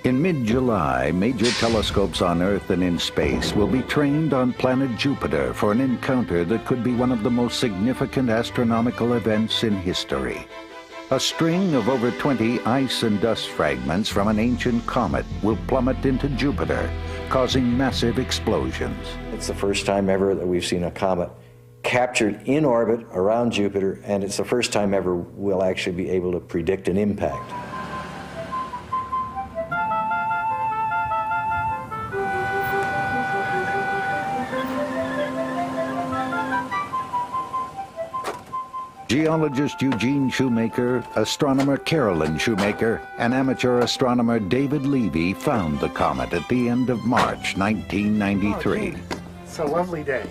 In mid-July, major telescopes on Earth and in space will be trained on planet Jupiter for an encounter that could be one of the most significant astronomical events in history. A string of over 20 ice and dust fragments from an ancient comet will plummet into Jupiter, causing massive explosions. It's the first time ever that we've seen a comet captured in orbit around Jupiter, and it's the first time ever we'll actually be able to predict an impact. Geologist Eugene Shoemaker, astronomer Carolyn Shoemaker, and amateur astronomer David Levy found the comet at the end of March 1993. It's a lovely day.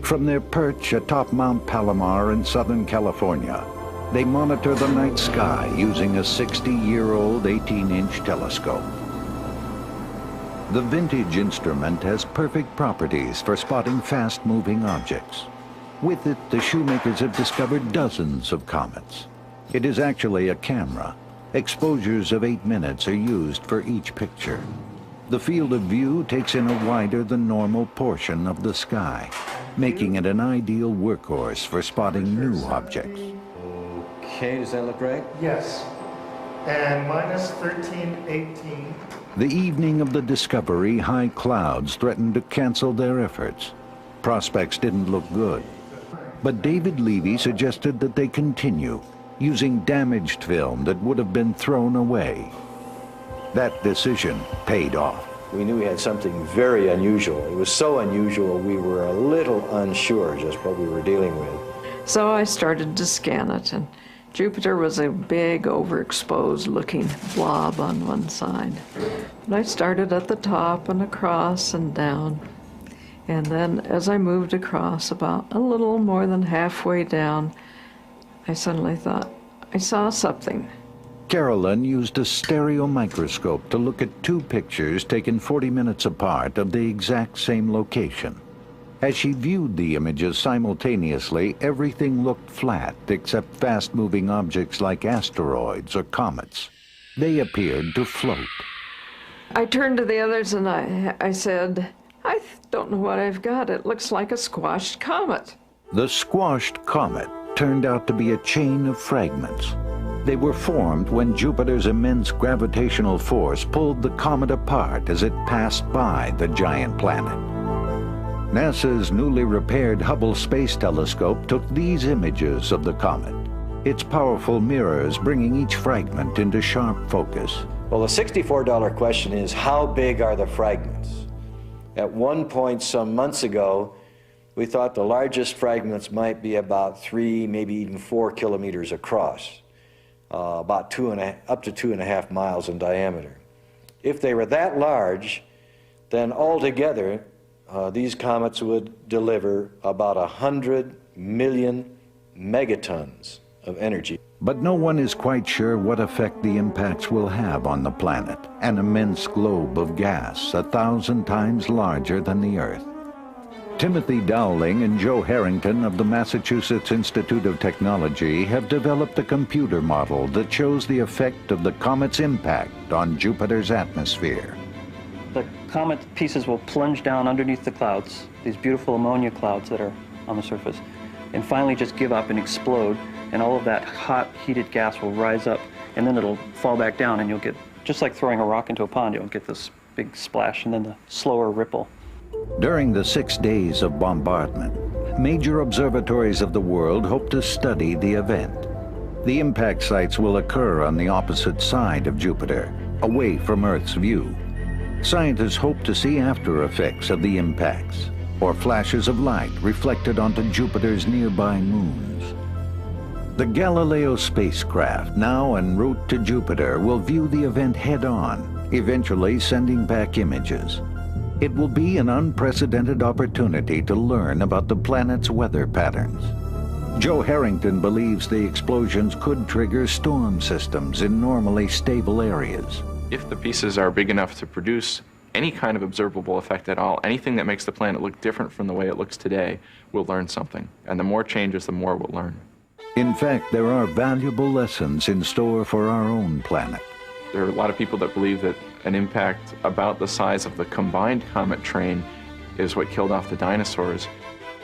From their perch atop Mount Palomar in Southern California, they monitor the night sky using a 60-year-old 18-inch telescope. The vintage instrument has perfect properties for spotting fast-moving objects. With it, the Shoemakers have discovered dozens of comets. It is actually a camera. Exposures of 8 minutes are used for each picture. The field of view takes in a wider than normal portion of the sky, making it an ideal workhorse for spotting new objects. Okay, does that look right? Yes. And minus 1318. The evening of the discovery, high clouds threatened to cancel their efforts. Prospects didn't look good. But David Levy suggested that they continue, using damaged film that would have been thrown away. That decision paid off. We knew we had something very unusual. It was so unusual we were a little unsure just what we were dealing with. So I started to scan it, and Jupiter was a big, overexposed looking blob on one side. And I started at the top and across and down. And then as I moved across about a little more than halfway down, I suddenly thought, I saw something. Carolyn used a stereo microscope to look at 2 pictures taken 40 minutes apart of the exact same location. As she viewed the images simultaneously, everything looked flat except fast-moving objects like asteroids or comets. They appeared to float. I turned to the others and I said, I don't know what I've got. It looks like a squashed comet. The squashed comet turned out to be a chain of fragments. They were formed when Jupiter's immense gravitational force pulled the comet apart as it passed by the giant planet. NASA's newly repaired Hubble Space Telescope took these images of the comet, its powerful mirrors bringing each fragment into sharp focus. Well, the $64 question is, how big are the fragments? At one point some months ago, we thought the largest fragments might be about 3, maybe even 4 kilometers across, about up to 2.5 miles in diameter. If they were that large, then altogether, these comets would deliver about 100 million megatons of energy. But no one is quite sure what effect the impacts will have on the planet, an immense globe of gas 1,000 times larger than the Earth. Timothy Dowling and Joe Harrington of the Massachusetts Institute of Technology have developed a computer model that shows the effect of the comet's impact on Jupiter's atmosphere. The comet pieces will plunge down underneath the clouds, these beautiful ammonia clouds that are on the surface, and finally just give up and explode, and all of that hot, heated gas will rise up, and then it'll fall back down, and you'll get, just like throwing a rock into a pond, you'll get this big splash and then the slower ripple. During the 6 days of bombardment, major observatories of the world hope to study the event. The impact sites will occur on the opposite side of Jupiter, away from Earth's view. Scientists hope to see after effects of the impacts, or flashes of light reflected onto Jupiter's nearby moons. The Galileo spacecraft, now en route to Jupiter, will view the event head-on, eventually sending back images. It will be an unprecedented opportunity to learn about the planet's weather patterns. Joe Harrington believes the explosions could trigger storm systems in normally stable areas. If the pieces are big enough to produce any kind of observable effect at all, anything that makes the planet look different from the way it looks today, we'll learn something. And the more changes, the more we'll learn. In fact, there are valuable lessons in store for our own planet. There are a lot of people that believe that an impact about the size of the combined comet train is what killed off the dinosaurs.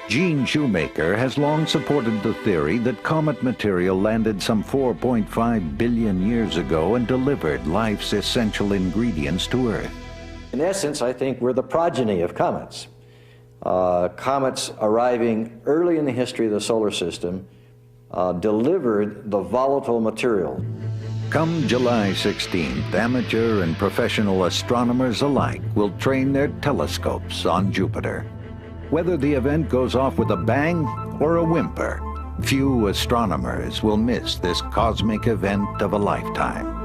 Gene Shoemaker has long supported the theory that comet material landed some 4.5 billion years ago and delivered life's essential ingredients to Earth. In essence, I think we're the progeny of comets. Comets arriving early in the history of the solar system delivered the volatile material. Come July 16th, amateur and professional astronomers alike will train their telescopes on Jupiter. Whether the event goes off with a bang or a whimper, few astronomers will miss this cosmic event of a lifetime.